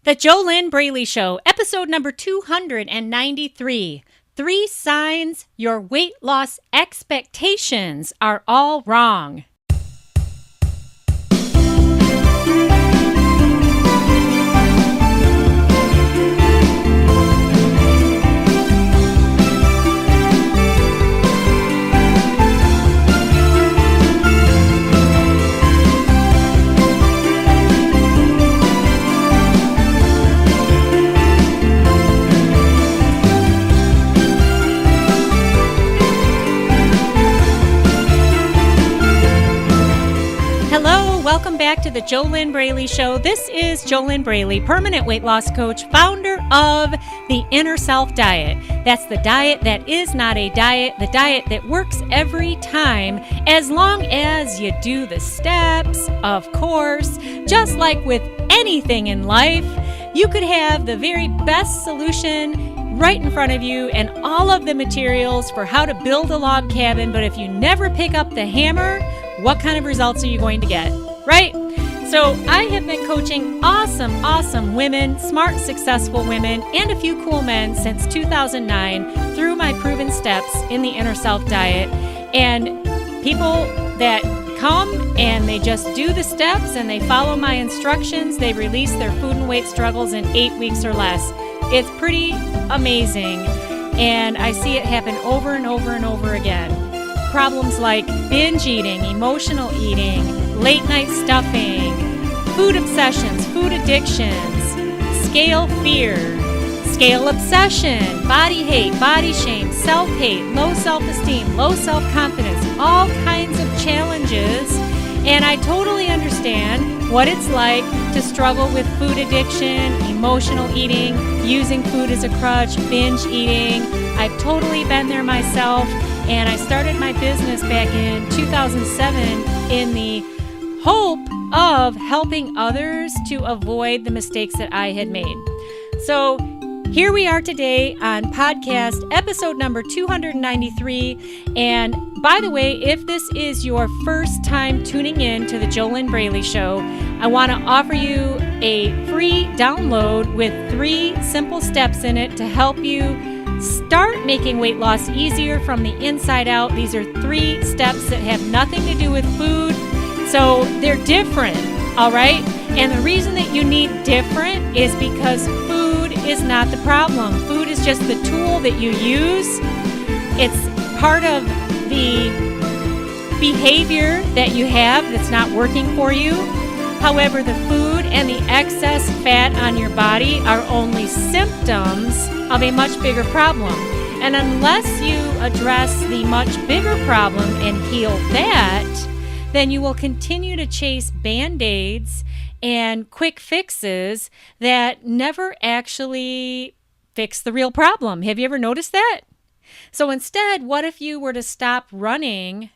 The JoLynn Braley Show, episode number 293. 3 signs your weight loss expectations are all wrong. Welcome back to the JoLynn Braley Show. This is JoLynn Braley, permanent weight loss coach, founder of the Inner Self Diet. That's the diet that is not a diet, the diet that works every time, as long as you do the steps, of course. Just like with anything in life, you could have the very best solution right in front of you and all of the materials for how to build a log cabin, but if you never pick up the hammer, what kind of results are you going to get? Right? So I have been coaching awesome women, smart, successful women, and a few cool men since 2009 through my proven steps in the Inner Self Diet. And people that come and they just do the steps and they follow my instructions, they release their food and weight struggles in 8 weeks or less. It's pretty amazing. And I see it happen over and over and over again. Problems like binge eating, emotional eating, late night stuffing, food obsessions, food addictions, scale fear, scale obsession, body hate, body shame, self-hate, low self-esteem, low self-confidence, all kinds of challenges. And I totally understand what it's like to struggle with food addiction, emotional eating, using food as a crutch, binge eating. I've totally been there myself. And I started my business back in 2007 in the hope of helping others to avoid the mistakes that I had made. So here we are today on podcast episode number 293. And by the way, if this is your first time tuning in to the JoLynn Braley Show, I want to offer you a free download with 3 simple steps in it to help you start making weight loss easier from the inside out. These are 3 steps that have nothing to do with food, so they're different, all right? And the reason that you need different is because food is not the problem. Food is just the tool that you use. It's part of the behavior that you have that's not working for you. However, the food and the excess fat on your body are only symptoms of a much bigger problem. And unless you address the much bigger problem and heal that, then you will continue to chase Band-Aids and quick fixes that never actually fix the real problem. Have you ever noticed that? So instead, what if you were to stop running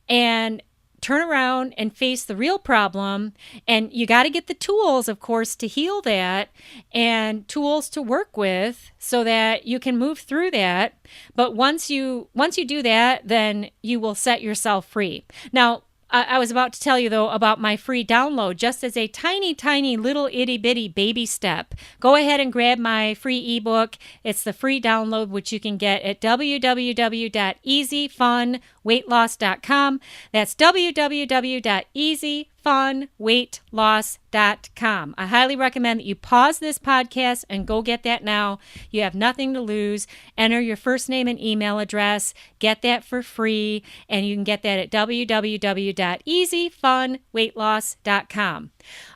and turn around and face the real problem? And you got to get the tools, of course, to heal that and tools to work with so that you can move through that. But once you do that, then you will set yourself free. Now, I was about to tell you, though, about my free download, just as a tiny little itty-bitty baby step. Go ahead and grab my free ebook. It's the free download, which you can get at www.easyfunweightloss.com. That's www.easyfunweightloss.com. I highly recommend that you pause this podcast and go get that now. You have nothing to lose. Enter your first name and email address. Get that for free, and you can get that at www.easyfunweightloss.com.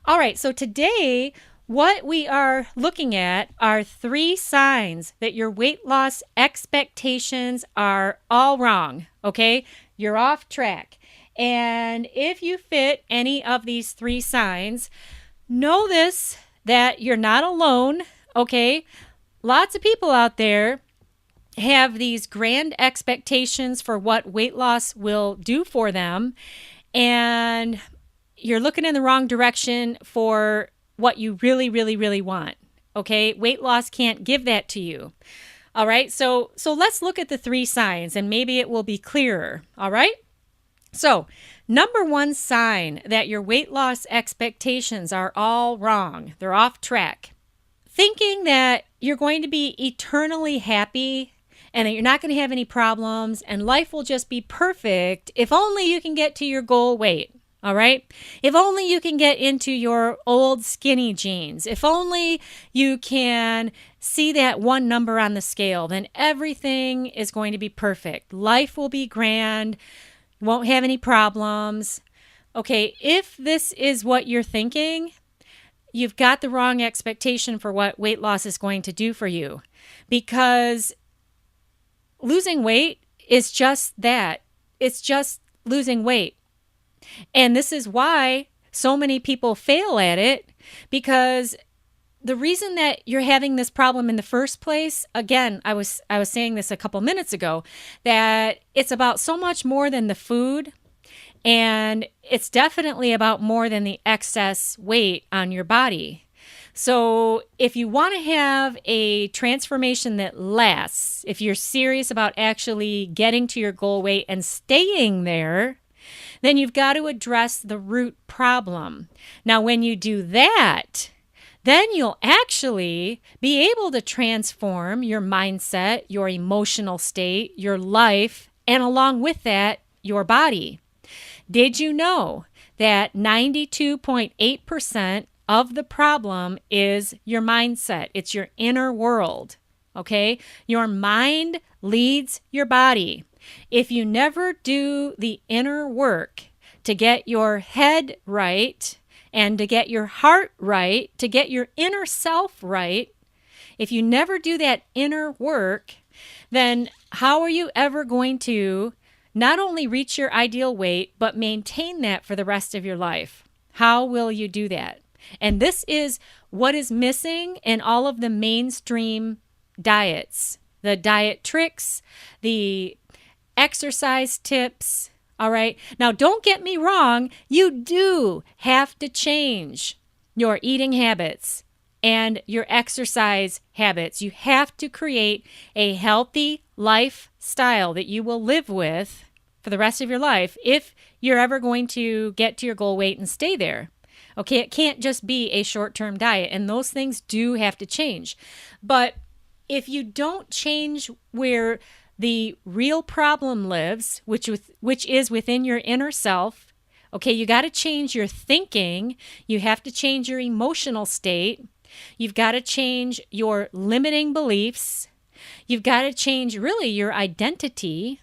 All right, so today, what we are looking at are 3 signs that your weight loss expectations are all wrong, okay? You're off track. And if you fit any of these 3 signs, know this, that you're not alone, okay? Lots of people out there have these grand expectations for what weight loss will do for them, and you're looking in the wrong direction for what you really want, okay? Weight loss can't give that to you. All right, so let's look at the 3 signs, and maybe it will be clearer, all right? So, number 1 sign that your weight loss expectations are all wrong, they're off track, thinking that you're going to be eternally happy and that you're not going to have any problems and life will just be perfect if only you can get to your goal weight. All right? If only you can get into your old skinny jeans. If only you can see that one number on the scale, then everything is going to be perfect. Life will be grand. Won't have any problems. Okay, if this is what you're thinking, you've got the wrong expectation for what weight loss is going to do for you. Because losing weight is just that. It's just losing weight. And this is why so many people fail at it, because the reason that you're having this problem in the first place, again, I was saying this a couple minutes ago, that it's about so much more than the food, and it's definitely about more than the excess weight on your body. So if you want to have a transformation that lasts, if you're serious about actually getting to your goal weight and staying there, then you've got to address the root problem. Now, when you do that, then you'll actually be able to transform your mindset, your emotional state, your life, and along with that, your body. Did you know that 92.8% of the problem is your mindset? It's your inner world, okay? Your mind leads your body. If you never do the inner work to get your head right and to get your heart right, to get your inner self right, if you never do that inner work, then how are you ever going to not only reach your ideal weight, but maintain that for the rest of your life? How will you do that? And this is what is missing in all of the mainstream diets, the diet tricks, the exercise tips. All right. Now, don't get me wrong. You do have to change your eating habits and your exercise habits. You have to create a healthy lifestyle that you will live with for the rest of your life if you're ever going to get to your goal weight and stay there. Okay. It can't just be a short-term diet, and those things do have to change. But if you don't change where the real problem lives, which is within your inner self, okay, you got to change your thinking. You have to change your emotional state. You've got to change your limiting beliefs. You've got to change really your identity.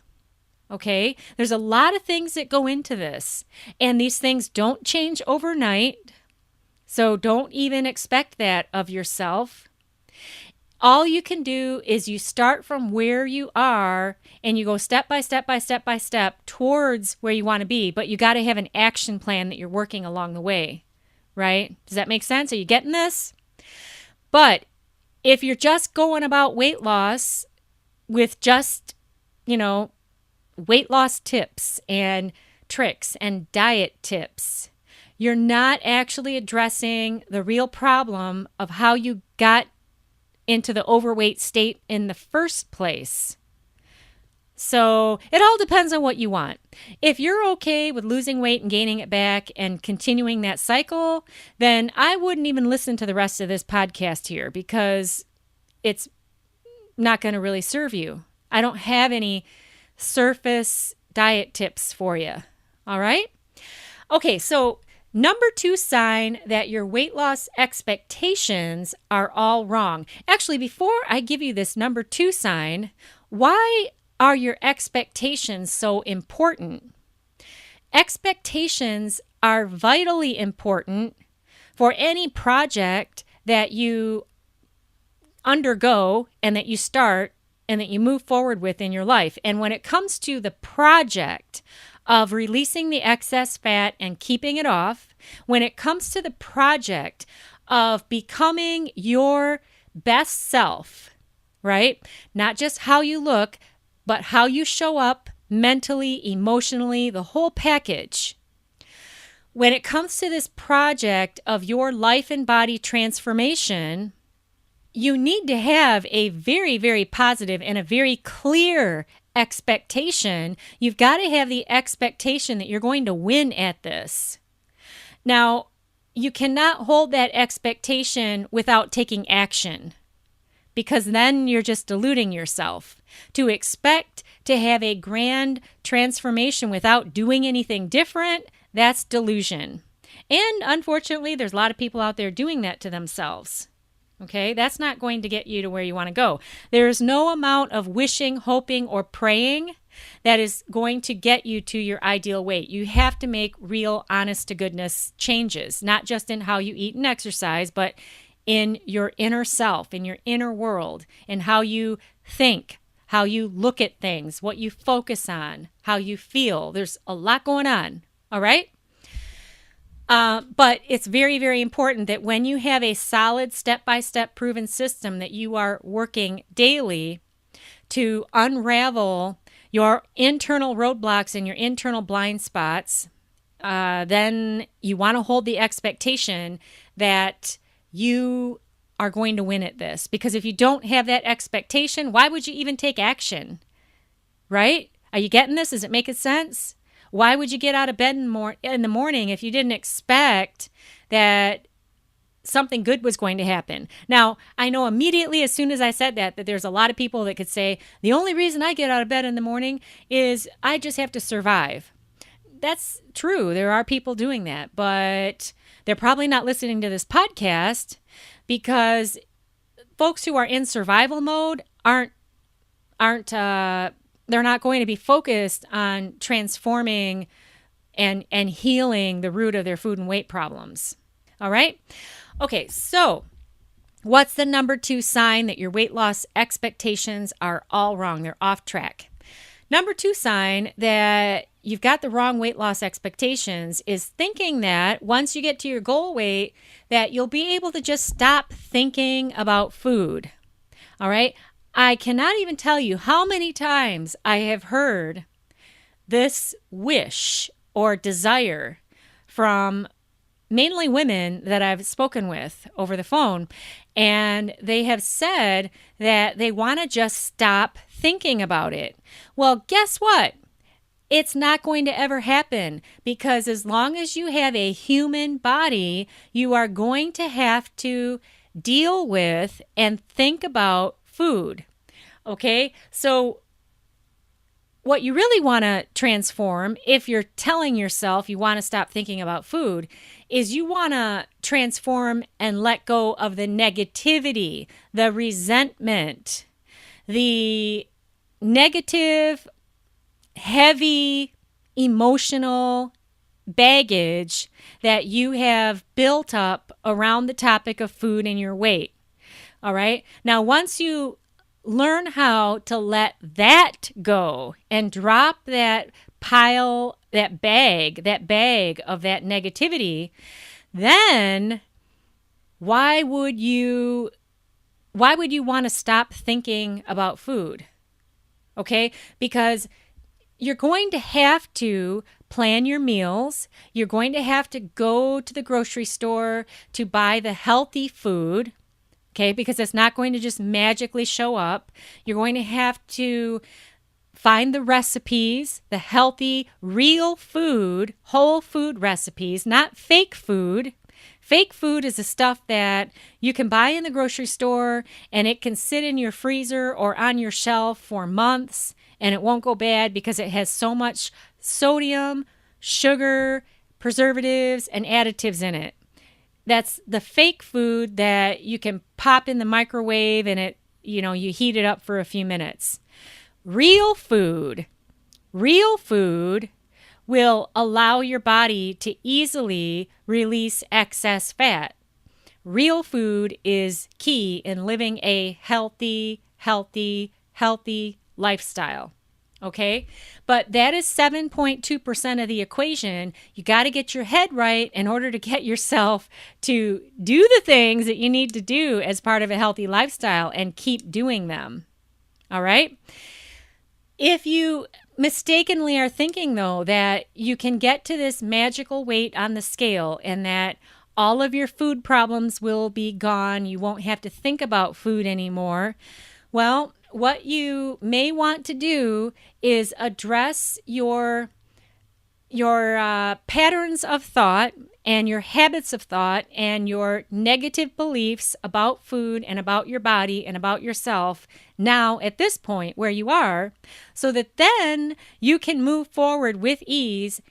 Okay, there's a lot of things that go into this, and these things don't change overnight. So don't even expect that of yourself. All you can do is you start from where you are and you go step by step by step by step towards where you want to be. But you got to have an action plan that you're working along the way, right? Does that make sense? Are you getting this? But if you're just going about weight loss with just, weight loss tips and tricks and diet tips, you're not actually addressing the real problem of how you got into the overweight state in the first place. So it all depends on what you want. If you're okay with losing weight and gaining it back and continuing that cycle, then I wouldn't even listen to the rest of this podcast here, because it's not going to really serve you. I don't have any surface diet tips for you. All right? Okay, so number 2 sign that your weight loss expectations are all wrong. Actually, before I give you this number 2 sign, why are your expectations so important? Expectations are vitally important for any project that you undergo and that you start and that you move forward with in your life. And when it comes to the project of releasing the excess fat and keeping it off, when it comes to the project of becoming your best self, right? Not just how you look, but how you show up mentally, emotionally, the whole package. When it comes to this project of your life and body transformation, you need to have a very, very positive and a very clear expectation. You've got to have the expectation that you're going to win at this. Now, you cannot hold that expectation without taking action, because then you're just deluding yourself. To expect to have a grand transformation without doing anything different, that's delusion. And unfortunately, there's a lot of people out there doing that to themselves. Okay, that's not going to get you to where you want to go. There is no amount of wishing, hoping, or praying that is going to get you to your ideal weight. You have to make real, honest to goodness changes, not just in how you eat and exercise, but in your inner self, in your inner world, in how you think, how you look at things, what you focus on, how you feel. There's a lot going on, all right? But it's very, very important that when you have a solid step-by-step proven system that you are working daily to unravel your internal roadblocks and your internal blind spots, then you want to hold the expectation that you are going to win at this. Because if you don't have that expectation, why would you even take action? Right? Are you getting this? Is it making sense? Why would you get out of bed in the morning if you didn't expect that something good was going to happen? Now, I know immediately as soon as I said that there's a lot of people that could say, the only reason I get out of bed in the morning is I just have to survive. That's true. There are people doing that, but they're probably not listening to this podcast, because folks who are in survival mode they're not going to be focused on transforming and healing the root of their food and weight problems. All right? Okay, so what's the number 2 sign that your weight loss expectations are all wrong? They're off track. Number 2 sign that you've got the wrong weight loss expectations is thinking that once you get to your goal weight, that you'll be able to just stop thinking about food. All right? I cannot even tell you how many times I have heard this wish or desire from mainly women that I've spoken with over the phone, and they have said that they want to just stop thinking about it. Well, guess what? It's not going to ever happen, because as long as you have a human body, you are going to have to deal with and think about food. Okay, so what you really want to transform, if you're telling yourself you want to stop thinking about food, is you want to transform and let go of the negativity, the resentment, the negative, heavy, emotional baggage that you have built up around the topic of food and your weight. All right. Now, once you learn how to let that go and drop that pile, that bag of that negativity, then why would you want to stop thinking about food? Okay? Because you're going to have to plan your meals. You're going to have to go to the grocery store to buy the healthy food. Okay, because it's not going to just magically show up. You're going to have to find the recipes, the healthy, real food, whole food recipes, not fake food. Fake food is the stuff that you can buy in the grocery store, and it can sit in your freezer or on your shelf for months, and it won't go bad because it has so much sodium, sugar, preservatives, and additives in it. That's the fake food that you can pop in the microwave and you heat it up for a few minutes. Real food will allow your body to easily release excess fat. Real food is key in living a healthy lifestyle. Okay? But that is 7.2% of the equation. You got to get your head right in order to get yourself to do the things that you need to do as part of a healthy lifestyle and keep doing them. All right? If you mistakenly are thinking, though, that you can get to this magical weight on the scale and that all of your food problems will be gone, you won't have to think about food anymore, well, what you may want to do is address your patterns of thought and your habits of thought and your negative beliefs about food and about your body and about yourself now at this point where you are, so that then you can move forward with ease,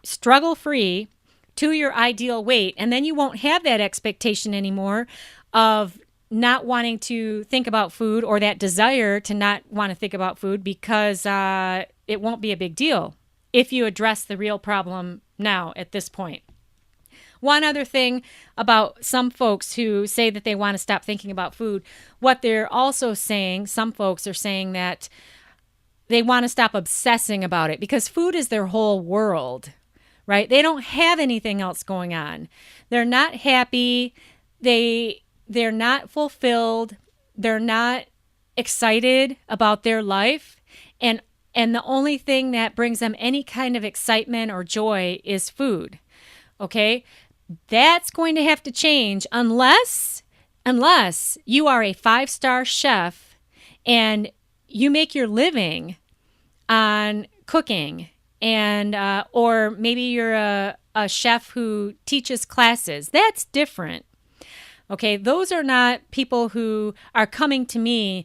struggle-free to your ideal weight. And then you won't have that expectation anymore of not wanting to think about food, or that desire to not want to think about food, because it won't be a big deal if you address the real problem now at this point. One other thing about some folks who say that they want to stop thinking about food, what they're also saying, some folks are saying that they want to stop obsessing about it, because food is their whole world, right? They don't have anything else going on. They're not happy. They're not fulfilled. They're not excited about their life. And the only thing that brings them any kind of excitement or joy is food. Okay? That's going to have to change unless you are a 5-star chef and you make your living on cooking, and or maybe you're a chef who teaches classes. That's different. Okay, those are not people who are coming to me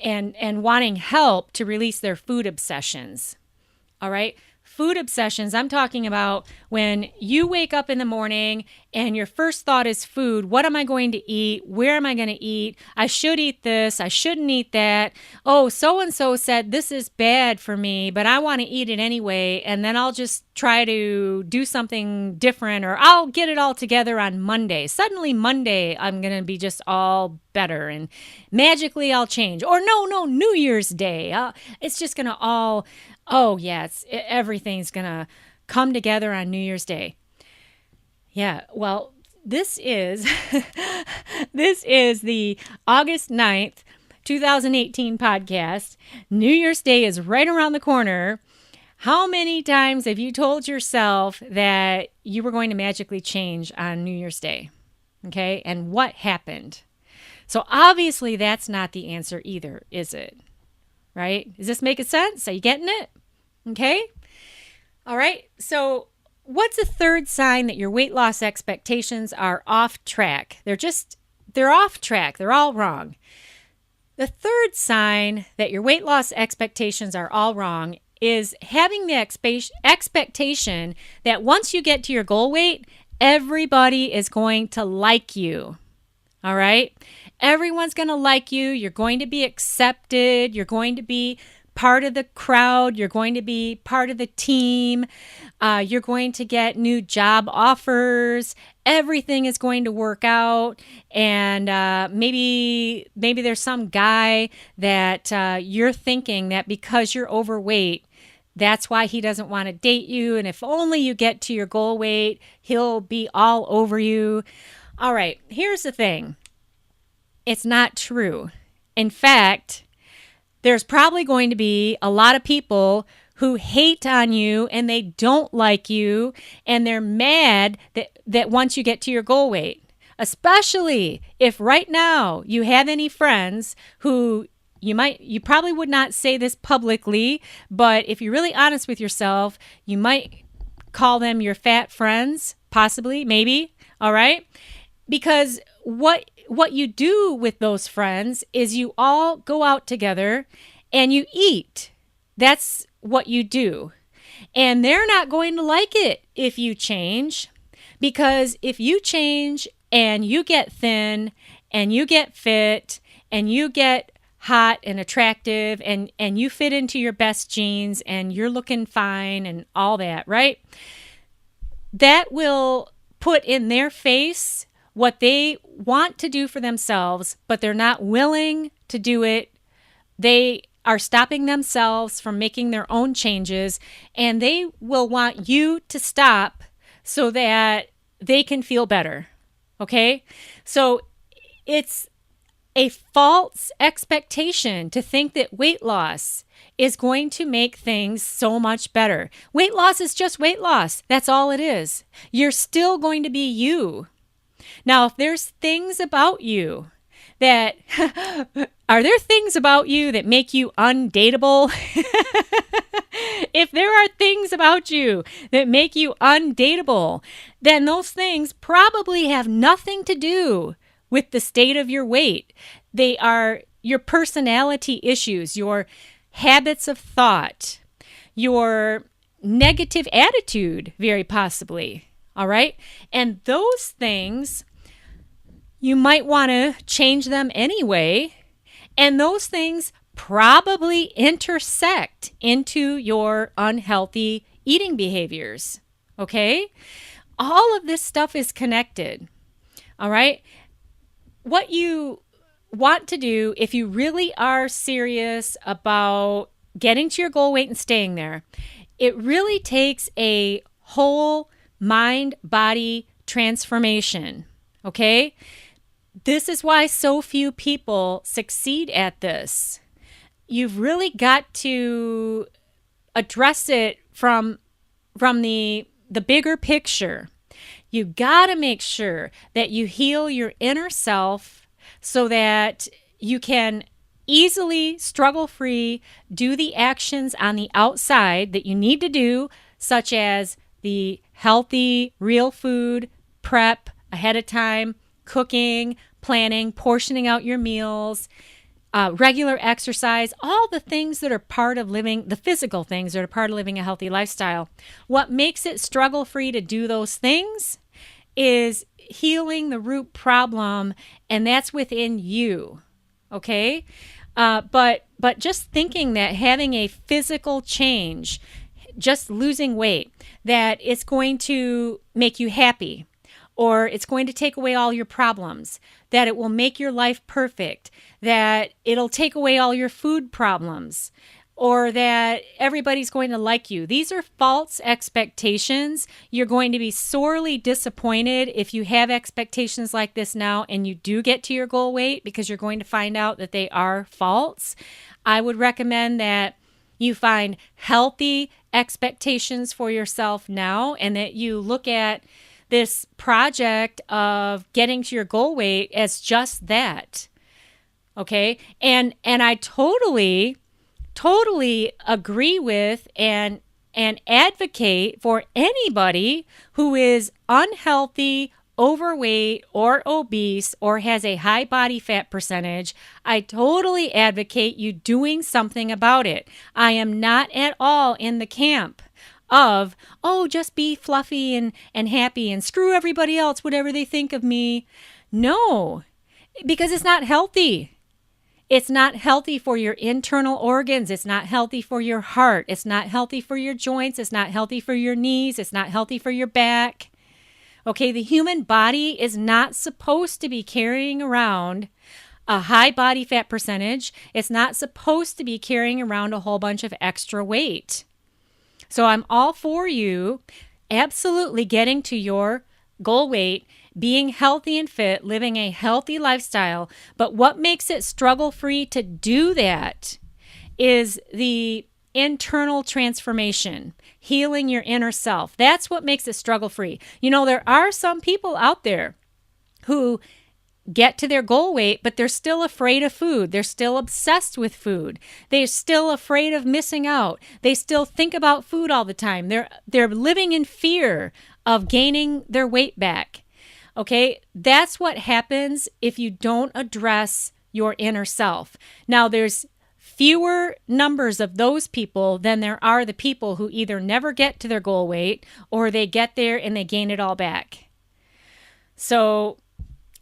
and wanting help to release their food obsessions. All right? Food obsessions, I'm talking about when you wake up in the morning and your first thought is food. What am I going to eat? Where am I going to eat? I should eat this. I shouldn't eat that. Oh, so-and-so said this is bad for me, but I want to eat it anyway. And then I'll just try to do something different, or I'll get it all together on Monday. Suddenly Monday, I'm going to be just all better and magically I'll change. Or no, New Year's Day. It's just going to all... Oh, yeah, everything's going to come together on New Year's Day. Yeah, well, this is the August 9th, 2018 podcast. New Year's Day is right around the corner. How many times have you told yourself that you were going to magically change on New Year's Day? Okay, and what happened? So obviously that's not the answer either, is it? Right? Is this making sense? Are you getting it? Okay. All right. So what's a third sign that your weight loss expectations are off track? They're off track. They're all wrong. The third sign that your weight loss expectations are all wrong is having the expectation that once you get to your goal weight, everybody is going to like you. All right. Everyone's going to like you. You're going to be accepted. You're going to be part of the crowd. You're going to be part of the team. You're going to get new job offers. Everything is going to work out. And maybe there's some guy that you're thinking that because you're overweight, that's why he doesn't want to date you. And if only you get to your goal weight, he'll be all over you. All right, here's the thing. It's not true. In fact, there's probably going to be a lot of people who hate on you and they don't like you and they're mad that once you get to your goal weight, especially if right now you have any friends who you probably would not say this publicly, but if you're really honest with yourself, you might call them your fat friends, possibly, maybe, all right? Because what you do with those friends is you all go out together and you eat. That's what you do. And they're not going to like it if you change, because if you change and you get thin and you get fit and you get hot and attractive and you fit into your best jeans and you're looking fine and all that, right? That will put in their face what they want to do for themselves, but they're not willing to do it. They are stopping themselves from making their own changes, and they will want you to stop so that they can feel better. Okay? So it's a false expectation to think that weight loss is going to make things so much better. Weight loss is just weight loss. That's all it is. You're still going to be you. Now, if there's things about you that are there things about you that make you undateable? If there are things about you that make you undateable, then those things probably have nothing to do with the state of your weight. They are your personality issues, your habits of thought, your negative attitude, very possibly. All right? And those things, you might want to change them anyway. And those things probably intersect into your unhealthy eating behaviors. Okay? All of this stuff is connected. All right? What you want to do, if you really are serious about getting to your goal weight and staying there, it really takes a whole mind-body transformation. Okay? This is why so few people succeed at this. You've really got to address it from the bigger picture. You got to make sure that you heal your inner self so that you can easily, struggle-free, do the actions on the outside that you need to do, such as the healthy, real food prep ahead of time, cooking, planning, portioning out your meals, regular exercise, all the things that are part of living, the physical things that are part of living a healthy lifestyle. What makes it struggle-free to do those things is healing the root problem, and that's within you, okay? But just thinking that having a physical change, just losing weight, that it's going to make you happy, or it's going to take away all your problems, that it will make your life perfect, that it'll take away all your food problems, or that everybody's going to like you. These are false expectations. You're going to be sorely disappointed if you have expectations like this now and you do get to your goal weight, because you're going to find out that they are false. I would recommend that you find healthy expectations for yourself now, and that you look at this project of getting to your goal weight as just that. Okay? And I totally agree with and advocate for anybody who is unhealthy, overweight, or obese, or has a high body fat percentage. I totally advocate you doing something about it. I am not at all in the camp of, oh, just be fluffy and happy and screw everybody else, whatever they think of me. No, because it's not healthy. It's not healthy for your internal organs. It's not healthy for your heart. It's not healthy for your joints. It's not healthy for your knees. It's not healthy for your back. Okay, the human body is not supposed to be carrying around a high body fat percentage. It's not supposed to be carrying around a whole bunch of extra weight. So I'm all for you absolutely getting to your goal weight, being healthy and fit, living a healthy lifestyle. But what makes it struggle-free to do that is the internal transformation, healing your inner self. That's what makes it struggle-free. You know, there are some people out there who get to their goal weight, but they're still afraid of food. They're still obsessed with food. They're still afraid of missing out. They still think about food all the time. They're living in fear of gaining their weight back. Okay? That's what happens if you don't address your inner self. Now, there's fewer numbers of those people than there are the people who either never get to their goal weight or they get there and they gain it all back. So,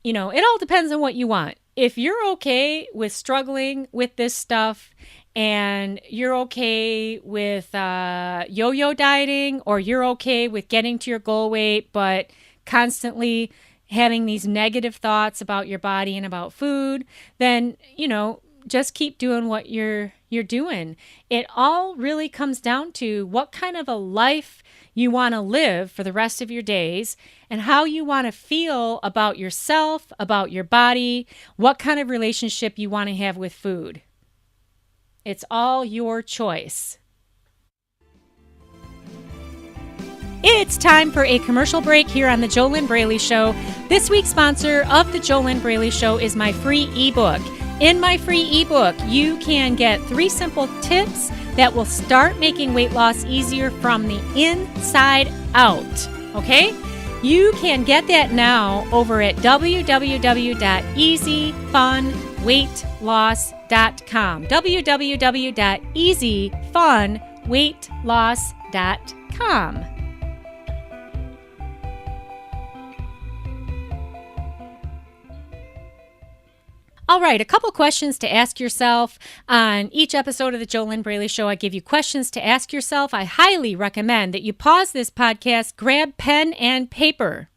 you know, it all depends on what you want. If you're okay with struggling with this stuff and you're okay with yo-yo dieting, or you're okay with getting to your goal weight but constantly having these negative thoughts about your body and about food, then, you know, just keep doing what you're doing. It all really comes down to what kind of a life you want to live for the rest of your days, and how you want to feel about yourself, about your body, what kind of relationship you want to have with food. It's all your choice. It's time for a commercial break here on the JoLynn Braley Show. This week's sponsor of the JoLynn Braley Show is my free ebook. In my free ebook, you can get 3 simple tips that will start making weight loss easier from the inside out. Okay? You can get that now over at www.easyfunweightloss.com. www.easyfunweightloss.com. All right, a couple questions to ask yourself. On each episode of the JoLynn Braley Show, I give you questions to ask yourself. I highly recommend that you pause this podcast, grab pen and paper,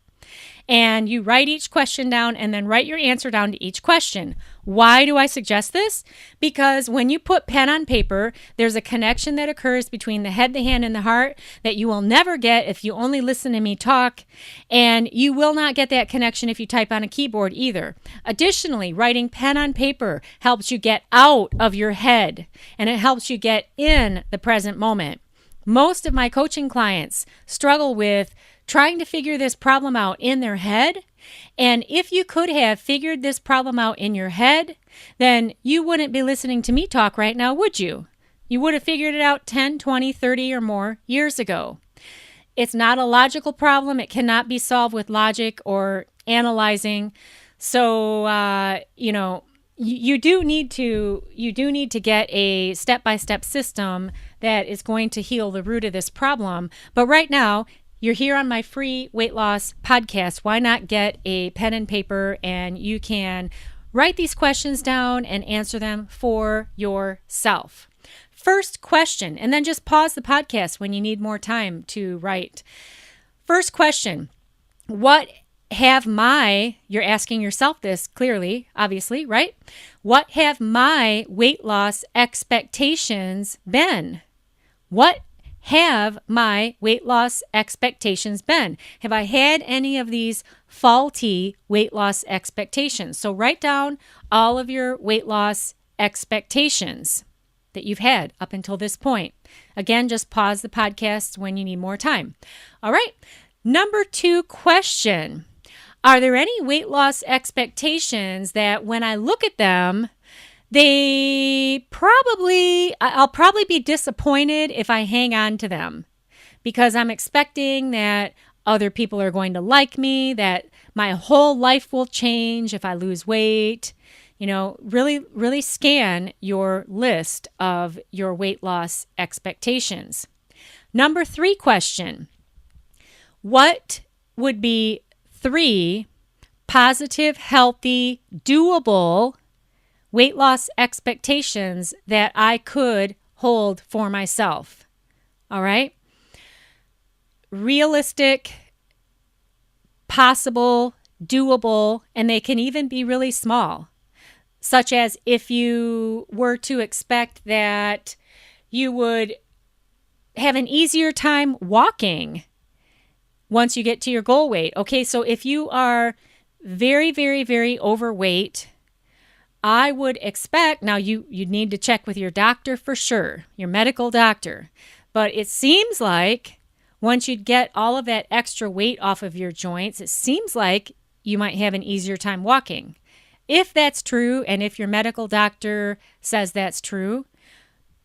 and you write each question down and then write your answer down to each question. Why do I suggest this? Because when you put pen on paper, there's a connection that occurs between the head, the hand, and the heart that you will never get if you only listen to me talk, and you will not get that connection if you type on a keyboard either. Additionally, writing pen on paper helps you get out of your head, and it helps you get in the present moment. Most of my coaching clients struggle with trying to figure this problem out in their head. And if you could have figured this problem out in your head, then you wouldn't be listening to me talk right now, would you? You would have figured it out 10, 20, 30 or more years ago. It's not a logical problem. It cannot be solved with logic or analyzing. So, you do need to get a step-by-step system that is going to heal the root of this problem. But right now, you're here on my free weight loss podcast. Why not get a pen and paper and you can write these questions down and answer them for yourself. First question, and then just pause the podcast when you need more time to write. First question, you're asking yourself this clearly, obviously, right? What have my weight loss expectations been? What have my weight loss expectations been? Have I had any of these faulty weight loss expectations? So write down all of your weight loss expectations that you've had up until this point. Again, just pause the podcast when you need more time. All right. Number 2 question. Are there any weight loss expectations that when I look at them, I'll probably be disappointed if I hang on to them because I'm expecting that other people are going to like me, that my whole life will change if I lose weight. Really, really scan your list of your weight loss expectations. Number 3 question. What would be 3 positive, healthy, doable weight loss expectations that I could hold for myself? All right? Realistic, possible, doable, and they can even be really small. Such as if you were to expect that you would have an easier time walking once you get to your goal weight. Okay, so if you are very, very, very overweight, I would expect, now you need to check with your doctor for sure, your medical doctor, but it seems like once you get all of that extra weight off of your joints, it seems like you might have an easier time walking. If that's true, and if your medical doctor says that's true,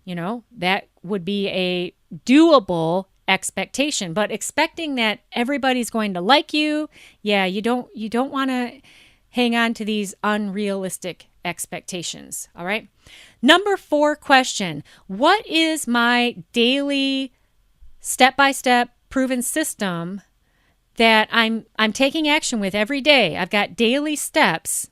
that would be a doable expectation. But expecting that everybody's going to like you, you don't want to hang on to these unrealistic expectations. All right. Number 4 question. What is my daily step-by-step proven system that I'm taking action with every day? I've got daily steps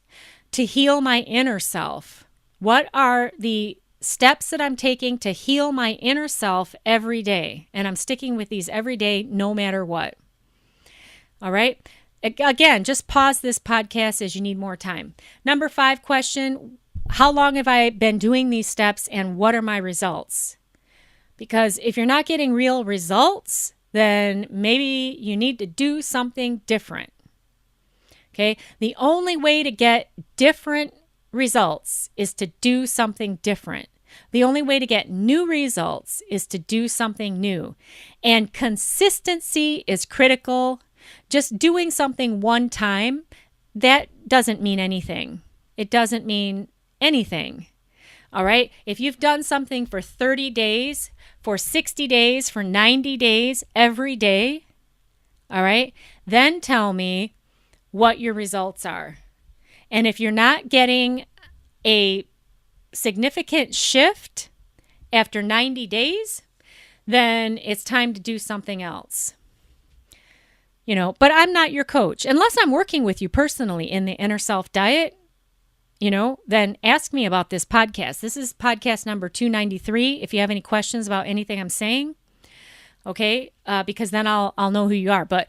to heal my inner self. What are the steps that I'm taking to heal my inner self every day? And I'm sticking with these every day, no matter what. All right. Again, just pause this podcast as you need more time. Number 5 question, how long have I been doing these steps and what are my results? Because if you're not getting real results, then maybe you need to do something different. Okay? The only way to get different results is to do something different. The only way to get new results is to do something new. And consistency is critical. Just doing something one time, that doesn't mean anything. It doesn't mean anything. All right? If you've done something for 30 days, for 60 days, for 90 days, every day, all right, then tell me what your results are. And if you're not getting a significant shift after 90 days, then it's time to do something else. But I'm not your coach. Unless I'm working with you personally in the Inner Self Diet, then ask me about this podcast. This is podcast number 293. If you have any questions about anything I'm saying, okay, because then I'll know who you are. But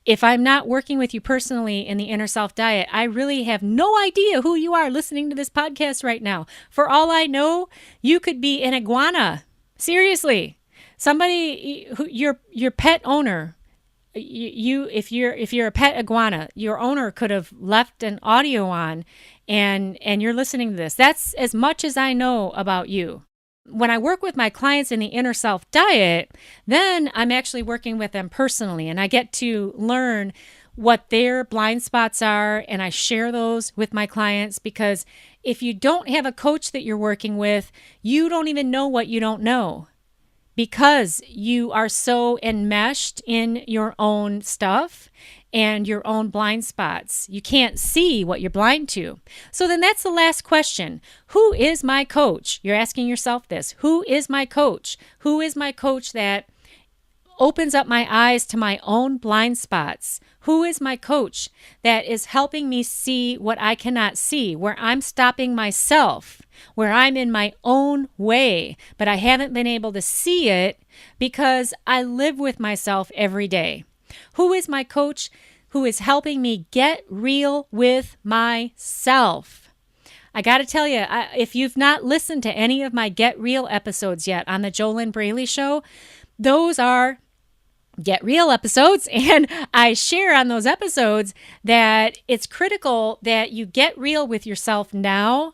if I'm not working with you personally in the Inner Self Diet, I really have no idea who you are listening to this podcast right now. For all I know, you could be an iguana. Seriously, somebody who your pet owner. If you're a pet iguana, your owner could have left an audio on, and you're listening to this. That's as much as I know about you. When I work with my clients in the Inner Self Diet, then I'm actually working with them personally, and I get to learn what their blind spots are, and I share those with my clients, because if you don't have a coach that you're working with, you don't even know what you don't know, because you are so enmeshed in your own stuff and your own blind spots. You can't see what you're blind to. So then that's the last question. Who is my coach? You're asking yourself this. Who is my coach? Who is my coach that opens up my eyes to my own blind spots? Who is my coach that is helping me see what I cannot see, where I'm stopping myself, where I'm in my own way, but I haven't been able to see it because I live with myself every day? Who is my coach who is helping me get real with myself? I got to tell you, if you've not listened to any of my Get Real episodes yet on the JoLynn Braley Show, those are Get Real episodes, and I share on those episodes that it's critical that you get real with yourself now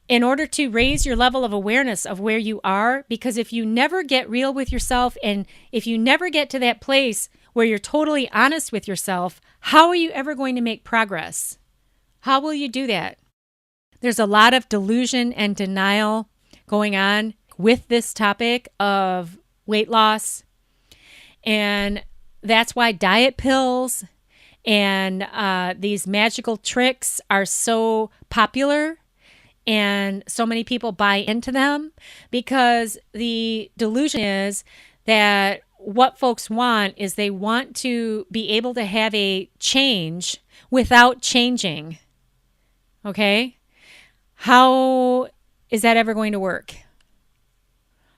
in order to raise your level of awareness of where you are, because if you never get real with yourself, and if you never get to that place where you're totally honest with yourself, how are you ever going to make progress? How will you do that? There's a lot of delusion and denial going on with this topic of weight loss. And that's why diet pills and these magical tricks are so popular, and so many people buy into them, because the delusion is that what folks want is they want to be able to have a change without changing. Okay? How is that ever going to work?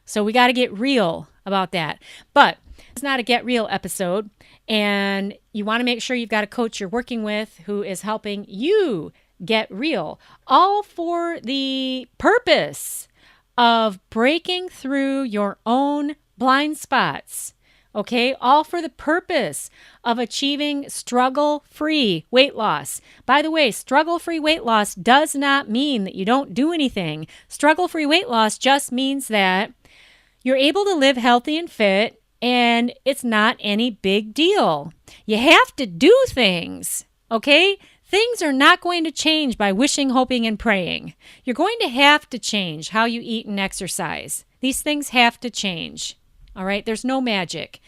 So we got to get real about that. But it's not a Get Real episode, and you want to make sure you've got a coach you're working with who is helping you get real, all for the purpose of breaking through your own blind spots. Okay, all for the purpose of achieving struggle-free weight loss. By the way, struggle-free weight loss does not mean that you don't do anything. Struggle-free weight loss just means that you're able to live healthy and fit, and it's not any big deal. You have to do things, okay? Things are not going to change by wishing, hoping, and praying. You're going to have to change how you eat and exercise. These things have to change. All right, there's no magic.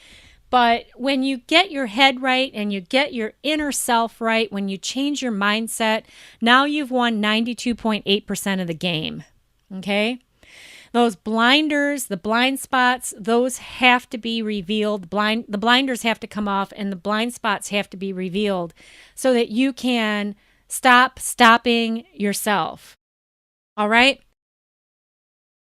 But when you get your head right and you get your inner self right, when you change your mindset, now you've won 92.8% of the game. Okay? Those blinders, the blind spots, those have to be revealed. The blinders have to come off, and the blind spots have to be revealed so that you can stop stopping yourself. All right?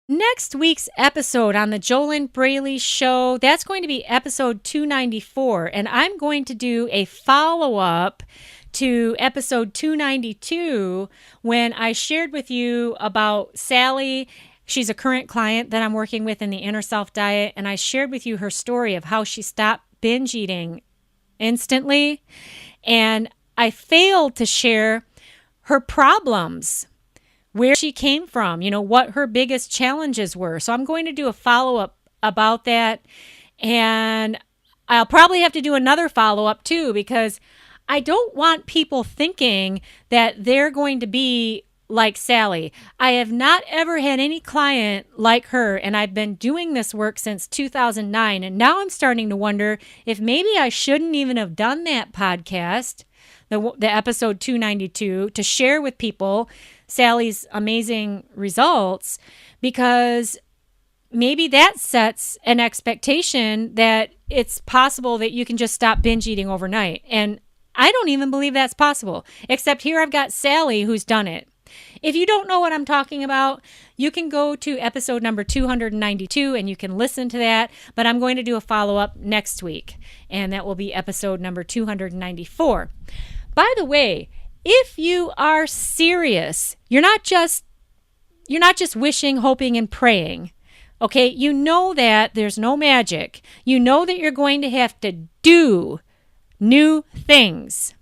Next week's episode on the JoLynn Braley Show, that's going to be episode 294, and I'm going to do a follow-up to episode 292 when I shared with you about Sally. She's a current client that I'm working with in the Inner Self Diet, and I shared with you her story of how she stopped binge eating instantly, and I failed to share her problems where she came from, what her biggest challenges were. So I'm going to do a follow-up about that. And I'll probably have to do another follow-up too, because I don't want people thinking that they're going to be like Sally. I have not ever had any client like her, and I've been doing this work since 2009. And now I'm starting to wonder if maybe I shouldn't even have done that podcast, the episode 292, to share with people Sally's amazing results, because maybe that sets an expectation that it's possible that you can just stop binge eating overnight. And I don't even believe that's possible, except here I've got Sally who's done it. If you don't know what I'm talking about, you can go to episode number 292 and you can listen to that. But I'm going to do a follow-up next week, and that will be episode number 294. By the way, if you are serious, you're not just wishing, hoping, and praying. Okay, you know that there's no magic. You know that you're going to have to do new things.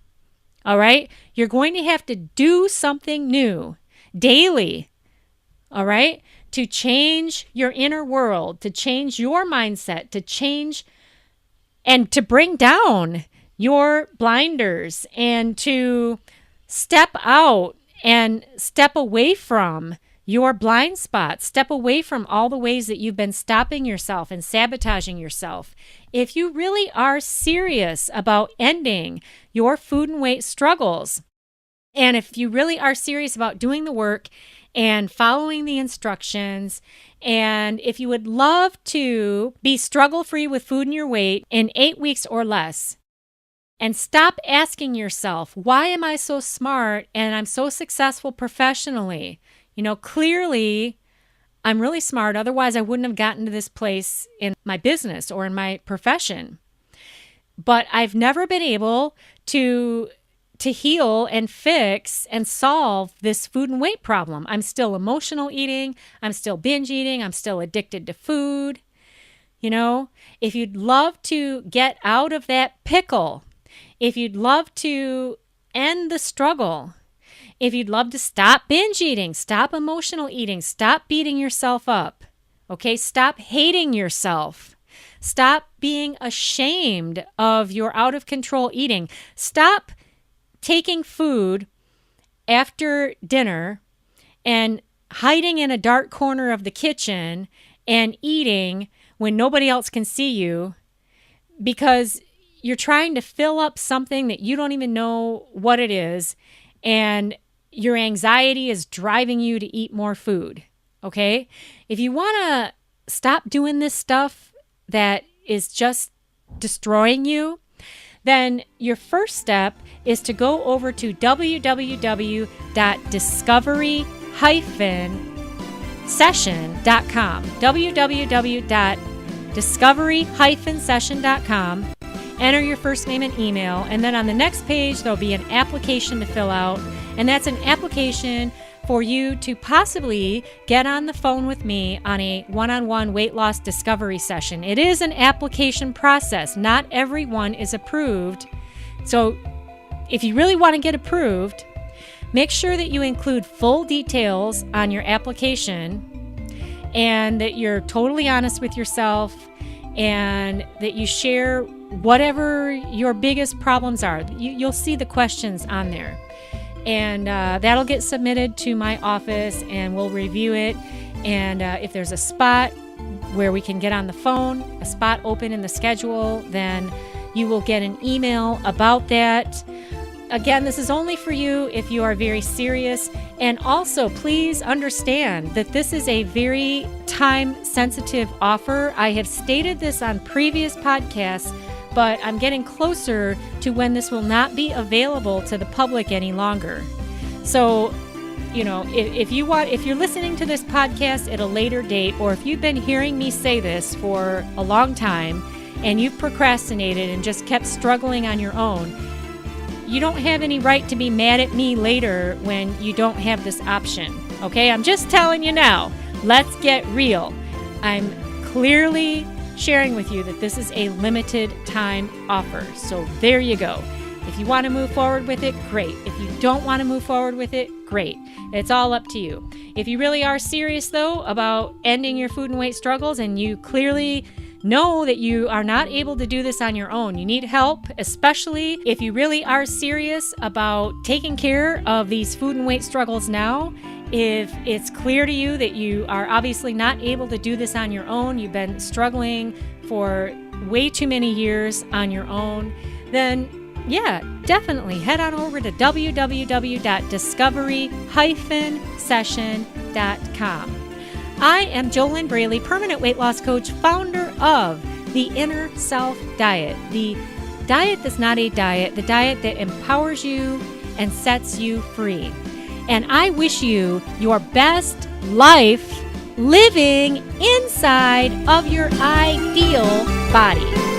All right? You're going to have to do something new daily. All right? To change your inner world, to change your mindset, to change and to bring down your blinders and to step out and step away from your blind spots. Step away from all the ways that you've been stopping yourself and sabotaging yourself. If you really are serious about ending your food and weight struggles, and if you really are serious about doing the work and following the instructions, and if you would love to be struggle-free with food and your weight in 8 weeks or less, and stop asking yourself, why am I so smart and I'm so successful professionally? Clearly, I'm really smart. Otherwise, I wouldn't have gotten to this place in my business or in my profession. But I've never been able to heal and fix and solve this food and weight problem. I'm still emotional eating. I'm still binge eating. I'm still addicted to food. If you'd love to get out of that pickle, if you'd love to end the struggle, if you'd love to stop binge eating, stop emotional eating, stop beating yourself up, okay? Stop hating yourself. Stop being ashamed of your out of control eating. Stop taking food after dinner and hiding in a dark corner of the kitchen and eating when nobody else can see you because you're trying to fill up something that you don't even know what it is, and your anxiety is driving you to eat more food, okay? If you want to stop doing this stuff that is just destroying you, then your first step is to go over to www.discovery-session.com, www.discovery-session.com. Enter your first name and email, and then on the next page, there'll be an application to fill out, and that's an application for you to possibly get on the phone with me on a one-on-one weight loss discovery session. It is an application process. Not everyone is approved. So if you really want to get approved, make sure that you include full details on your application and that you're totally honest with yourself and that you share whatever your biggest problems are. You'll see the questions on there. And that'll get submitted to my office and we'll review it. And if there's a spot where we can get on the phone, a spot open in the schedule, then you will get an email about that. Again, this is only for you if you are very serious. And also, please understand that this is a very time-sensitive offer. I have stated this on previous podcasts, but I'm getting closer to when this will not be available to the public any longer. So, if you're listening to this podcast at a later date, or if you've been hearing me say this for a long time and you've procrastinated and just kept struggling on your own, you don't have any right to be mad at me later when you don't have this option. Okay? I'm just telling you now. Let's get real. I'm clearly sharing with you that this is a limited time offer. So there you go. If you want to move forward with it, great. If you don't want to move forward with it, great. It's all up to you. If you really are serious, though, about ending your food and weight struggles, and you clearly know that you are not able to do this on your own, you need help, especially if you really are serious about taking care of these food and weight struggles now. If it's clear to you that you are obviously not able to do this on your own, you've been struggling for way too many years on your own, then yeah, definitely head on over to www.discovery-session.com. I am JoLynn Braley, permanent weight loss coach, founder of the Inner Self Diet, the diet that's not a diet, the diet that empowers you and sets you free. And I wish you your best life living inside of your ideal body.